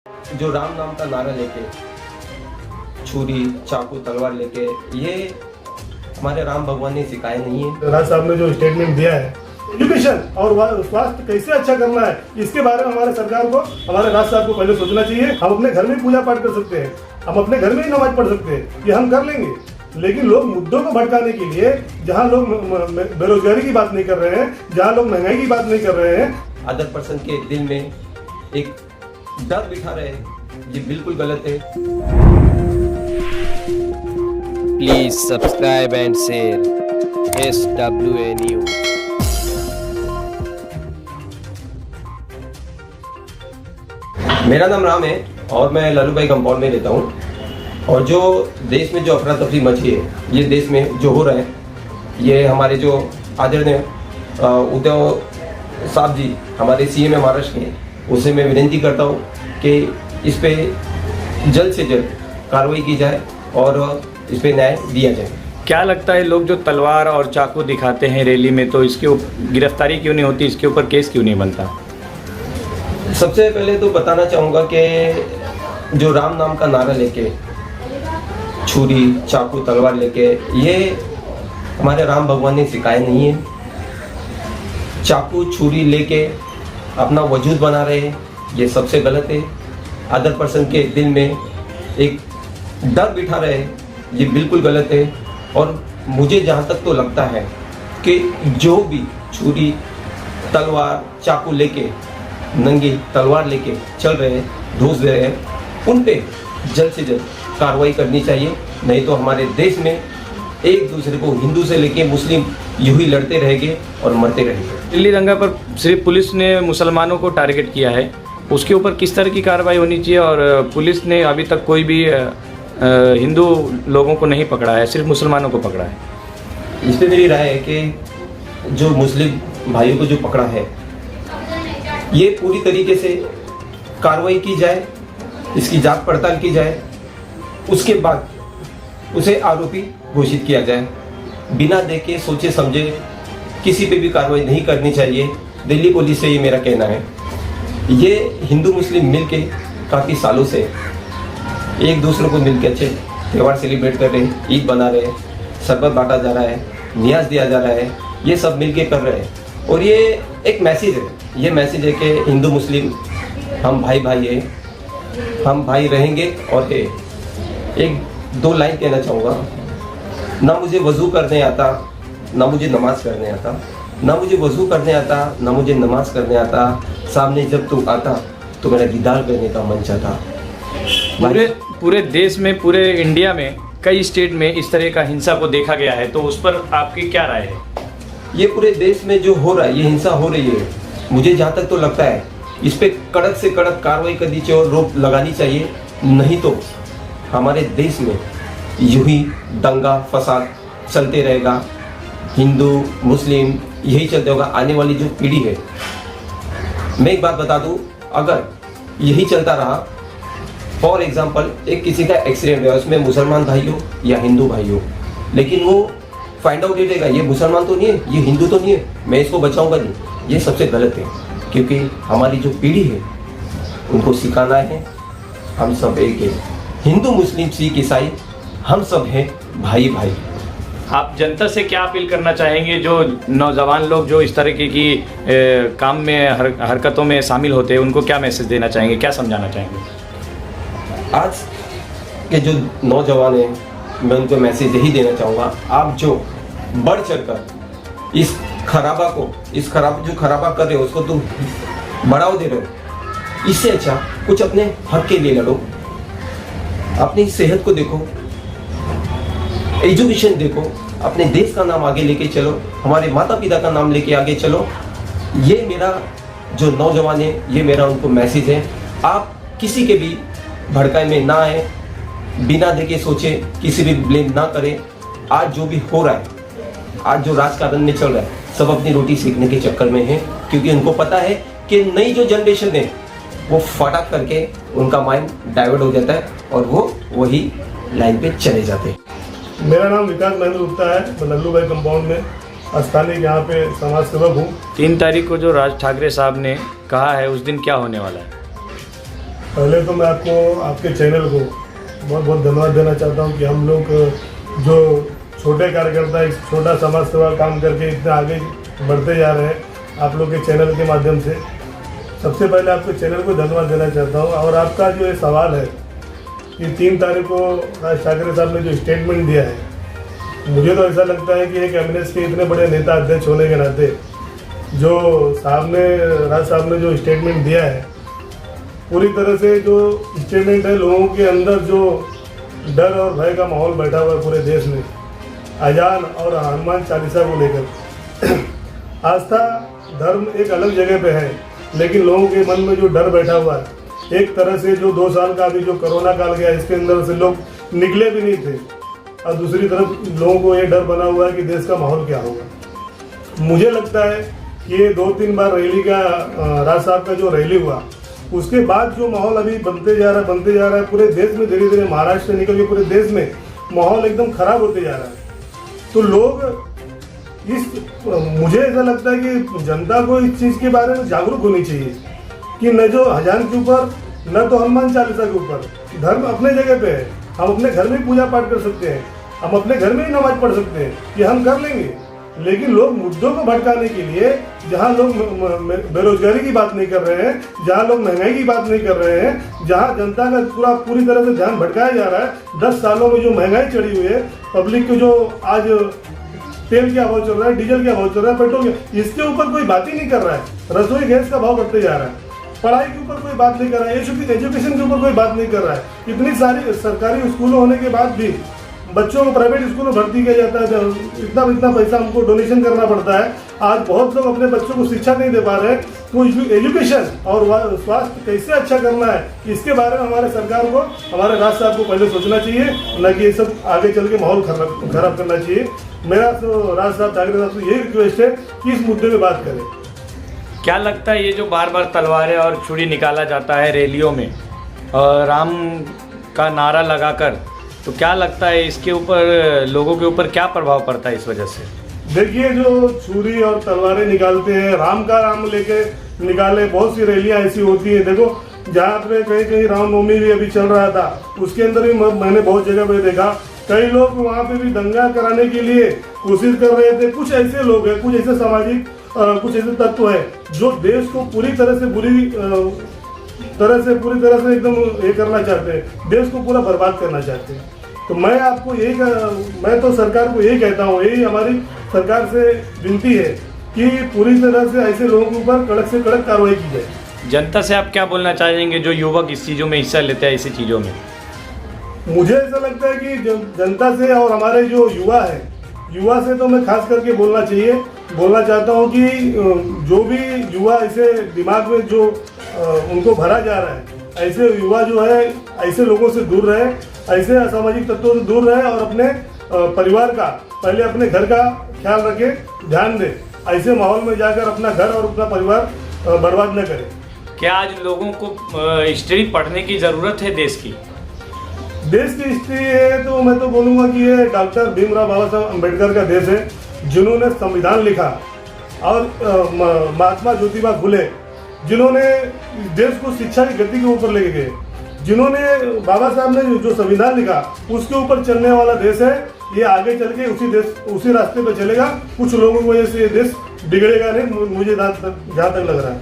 जो राम नाम का नारा लेके छुरी चाकू तलवार लेके, ये हमारे राम भगवान ने सिखाया नहीं है। राज साहब ने जो स्टेटमेंट दिया है, एजुकेशन और स्वास्थ्य कैसे अच्छा करना है, इसके बारे में हमारे सरकार को, हमारे राज साहब को पहले सोचना चाहिए। हम अपने घर में पूजा पाठ कर सकते हैं, हम अपने घर में ही नमाज पढ़ सकते हैं, ये हम कर लेंगे। लेकिन लोग मुद्दों को भड़काने के लिए, जहाँ लोग बेरोजगारी की बात नहीं कर रहे हैं, जहाँ लोग महंगाई की बात नहीं कर रहे हैं, अदर पर्सन के दिल में एक डर बिठा रहे हैं, ये बिल्कुल गलत है। Please subscribe and share SWA news. मेरा नाम राम है और मैं लल्लूभाई कंपाउंड में रहता हूँ। और जो देश में जो अफरा तफरी मची है, ये देश में जो हो रहा है, ये हमारे जो आदरणीय उद्धव साहब जी, हमारे CM महाराष्ट्र के, उसे मैं विनती करता हूँ कि इस पे जल्द से जल्द कार्रवाई की जाए और इस पे न्याय दिया जाए। क्या लगता है, लोग जो तलवार और चाकू दिखाते हैं रैली में, तो इसके गिरफ्तारी क्यों नहीं होती, इसके ऊपर केस क्यों नहीं बनता? सबसे पहले तो बताना चाहूँगा कि जो राम नाम का नारा लेके छुरी चाकू तलवार लेके, ये हमारे राम भगवान ने सिखाया नहीं है। चाकू छुरी लेके अपना वजूद बना रहे हैं, ये सबसे गलत है। अदर पर्सन के दिल में एक डर बिठा रहे हैं, ये बिल्कुल गलत है। और मुझे जहाँ तक तो लगता है कि जो भी छुरी तलवार चाकू लेके, नंगी तलवार लेके चल रहे हैं, घूस दे रहे हैं, उन पे जल्द से जल्द कार्रवाई करनी चाहिए। नहीं तो हमारे देश में एक दूसरे को, हिंदू से लेके मुस्लिम, यूं ही लड़ते रहेंगे और मरते रहेंगे। दिल्ली दंगा पर सिर्फ पुलिस ने मुसलमानों को टारगेट किया है, उसके ऊपर किस तरह की कार्रवाई होनी चाहिए? और पुलिस ने अभी तक कोई भी हिंदू लोगों को नहीं पकड़ा है, सिर्फ मुसलमानों को पकड़ा है। इस पर मेरी राय है कि जो मुस्लिम भाइयों को जो पकड़ा है, ये पूरी तरीके से कार्रवाई की जाए, इसकी जांच पड़ताल की जाए, उसके बाद उसे आरोपी घोषित किया जाए। बिना देखे सोचे समझे किसी पे भी कार्रवाई नहीं करनी चाहिए। दिल्ली पुलिस से ये मेरा कहना है। ये हिंदू मुस्लिम मिलके काफ़ी सालों से एक दूसरे को मिलके अच्छे त्यौहार सेलिब्रेट कर रहे हैं, ईद बना रहे हैं, शरबत बांटा जा रहा है, नियाज दिया जा रहा है, ये सब मिलके कर रहे हैं। और ये एक मैसेज है, ये मैसेज है कि हिंदू मुस्लिम हम भाई भाई है, हम भाई रहेंगे। और एक दो लाइन कहना चाहूँगा, ना मुझे वज़ू करने आता, ना मुझे नमाज करने आता, ना मुझे वज़ू करने आता, ना मुझे नमाज करने आता, सामने जब तू आता तो मेरा दीदार करने का मन चाहता। पूरे देश में, पूरे इंडिया में कई स्टेट में इस तरह का हिंसा को देखा गया है, तो उस पर आपकी क्या राय है? ये पूरे देश में जो हो रहा है, ये हिंसा हो रही है, मुझे जहाँ तक तो लगता है इस पर कड़क से कड़क कार्रवाई करनी चाहिए और रोक लगानी चाहिए। नहीं तो हमारे देश में यूं ही दंगा फसाद चलते रहेगा, हिंदू मुस्लिम यही चलते होगा। आने वाली जो पीढ़ी है, मैं एक बात बता दूं, अगर यही चलता रहा, फॉर एग्जांपल एक किसी का एक्सीडेंट है, उसमें मुसलमान भाई हो या हिंदू भाई हो, लेकिन वो फाइंड आउट देगा ये मुसलमान तो नहीं है, ये हिंदू तो नहीं है, मैं इसको बचाऊंगा नहीं, ये सबसे गलत है। क्योंकि हमारी जो पीढ़ी है उनको सिखाना है हम सब एक है, हिंदू मुस्लिम सिख ईसाई हम सब हैं भाई भाई। आप जनता से क्या अपील करना चाहेंगे, जो नौजवान लोग जो इस तरह की काम में हरकतों में शामिल होते हैं, उनको क्या मैसेज देना चाहेंगे, क्या समझाना चाहेंगे? आज के जो नौजवान हैं, मैं उनको मैसेज यही देना चाहूँगा, आप जो बढ़ चढ़कर इस खराबा को, इस जो खराबा कर रहे हो उसको तुम बढ़ावा दे रहे हो, इससे अच्छा कुछ अपने हक के लिए लड़ो, अपनी सेहत को देखो, एजुकेशन देखो, अपने देश का नाम आगे लेके चलो, हमारे माता पिता का नाम लेके आगे चलो। ये मेरा जो नौजवान है, ये मेरा उनको मैसेज है। आप किसी के भी भड़काए में ना आए, बिना देखे सोचे किसी भी ब्लेम ना करें। आज जो भी हो रहा है, आज जो राजकारण में चल रहा है, सब अपनी रोटी सेकने के चक्कर में है, क्योंकि उनको पता है कि नई जो जनरेशन है वो फटाक करके उनका माइंड डाइवर्ट हो जाता है और वो वही लाइन पे चले जाते हैं। मेरा नाम विकास महेंद्र गुप्ता है, मैं लल्लूभाई कंपाउंड में स्थानीय यहाँ पे समाज सेवक हूँ। 3 तारीख को जो राज ठाकरे साहब ने कहा है, उस दिन क्या होने वाला है? पहले तो मैं आपको आपके चैनल को बहुत बहुत धन्यवाद देना चाहता हूँ कि हम लोग जो छोटे कार्यकर्ता एक छोटा समाज सेवा काम करके इतना आगे बढ़ते जा रहे हैं आप लोग के चैनल के माध्यम से। सबसे पहले आपके चैनल को धन्यवाद देना चाहता हूँ। और आपका जो ये सवाल है कि 3 तारीख को राज ठाकरे साहब ने जो स्टेटमेंट दिया है, मुझे तो ऐसा लगता है कि एक एमएनएस के इतने बड़े नेता अध्यक्ष होने के नाते जो राज साहब ने जो स्टेटमेंट दिया है, पूरी तरह से जो स्टेटमेंट है लोगों के अंदर जो डर और भय का माहौल बैठा हुआ है पूरे देश में, अजान और हनुमान चालीसा को लेकर आस्था धर्म एक अलग जगह पे है, लेकिन लोगों के मन में जो डर बैठा हुआ है, एक तरह से जो 2 साल का अभी जो कोरोना काल गया इसके अंदर से लोग निकले भी नहीं थे, और दूसरी तरफ लोगों को ये डर बना हुआ है कि देश का माहौल क्या होगा। मुझे लगता है कि ये 2-3 बार रैली का राज साहब का जो रैली हुआ उसके बाद जो माहौल अभी बनते जा रहा है पूरे देश में, धीरे धीरे महाराष्ट्र से निकल के पूरे देश में माहौल एकदम खराब होते जा रहा है। तो लोग मुझे ऐसा लगता है कि जनता को इस चीज़ के बारे में जागरूक होनी चाहिए कि न जो अजान के ऊपर न तो हनुमान चालीसा के ऊपर, धर्म अपने जगह पे है, हम अपने घर में पूजा पाठ कर सकते हैं, हम अपने घर में ही नमाज पढ़ सकते हैं, ये हम कर लेंगे। लेकिन लोग मुद्दों को भटकाने के लिए, जहाँ लोग बेरोजगारी की बात नहीं कर रहे हैं, जहाँ लोग महंगाई की बात नहीं कर रहे हैं, जहाँ जनता का पूरी तरह से ध्यान भटकाया जा रहा है। 10 सालों में जो महंगाई चढ़ी हुई है, पब्लिक को जो आज तेल क्या भाव चल रहा है, डीजल क्या भाव चल रहा है, पेट्रोल क्या, इसके ऊपर कोई बात ही नहीं कर रहा है। रसोई गैस का भाव बढ़ते जा रहा है, पढ़ाई के ऊपर कोई बात नहीं कर रहा है, एजुकेशन के ऊपर कोई बात नहीं कर रहा है। इतनी सारी सरकारी स्कूल होने के बाद भी बच्चों को प्राइवेट स्कूल में भर्ती किया जाता है, इतना पैसा हमको डोनेशन करना पड़ता है। आज बहुत लोग अपने बच्चों को शिक्षा नहीं दे पा रहे। तो एजुकेशन और स्वास्थ्य कैसे अच्छा करना है, इसके बारे में हमारे सरकार को, हमारे राज साहब को पहले सोचना चाहिए, न कि ये सब आगे चल के माहौल खराब करना चाहिए। मेरा तो राज साहब ठाकरे साहब से यही रिक्वेस्ट है कि इस मुद्दे में बात करें। क्या लगता है ये जो बार बार तलवारें और छुरी निकाला जाता है रैलियों में और राम का नारा लगाकर, तो क्या लगता है इसके ऊपर लोगों के ऊपर क्या प्रभाव पड़ता है इस वजह से? देखिए, जो छुरी और तलवारें निकालते हैं, राम का नाम लेके निकाले, बहुत सी रैलियां ऐसी होती हैं। देखो, जहाँ पे कहीं रामनवमी भी अभी चल रहा था, उसके अंदर भी मैंने बहुत जगह पे देखा, कई लोग वहाँ पे भी दंगा कराने के लिए कोशिश कर रहे थे। कुछ ऐसे लोग हैं, कुछ ऐसे सामाजिक कुछ ऐसे तत्व है जो देश को पूरी तरह से एकदम ये करना चाहते हैं, देश को पूरा बर्बाद करना चाहते हैं। तो मैं तो सरकार को यही कहता हूँ, यही हमारी सरकार से विनती है कि पूरी तरह से ऐसे लोगों के ऊपर कड़क से कड़क कार्रवाई की जाए। जनता से आप क्या बोलना चाहेंगे जो युवक इस चीज़ों में हिस्सा लेते हैं, ऐसी चीज़ों में? मुझे ऐसा लगता है कि जनता से और हमारे जो युवा से तो मैं खास करके बोलना चाहता हूँ कि जो भी युवा ऐसे दिमाग में जो उनको भरा जा रहा है, ऐसे युवा जो है ऐसे लोगों से दूर रहे, ऐसे असामाजिक तत्वों से दूर रहे और अपने परिवार का, पहले अपने घर का ख्याल रखे, ध्यान दे। ऐसे माहौल में जाकर अपना घर और अपना परिवार बर्बाद न करें। क्या आज लोगों को हिस्ट्री पढ़ने की ज़रूरत है देश की हिस्ट्री है? तो मैं तो बोलूँगा कि ये डॉक्टर भीमराव बाबा साहब अम्बेडकर का देश है, जिन्होंने संविधान लिखा, और महात्मा ज्योतिबा फुले जिन्होंने देश को शिक्षा की गति के ऊपर लेके गए, जिन्होंने बाबा साहब ने जो संविधान लिखा उसके ऊपर चलने वाला देश है। ये आगे चल के उसी रास्ते पे चलेगा। कुछ लोगों की वजह से ये देश बिगड़ेगा नहीं, मुझे जहाँ तक लग रहा है।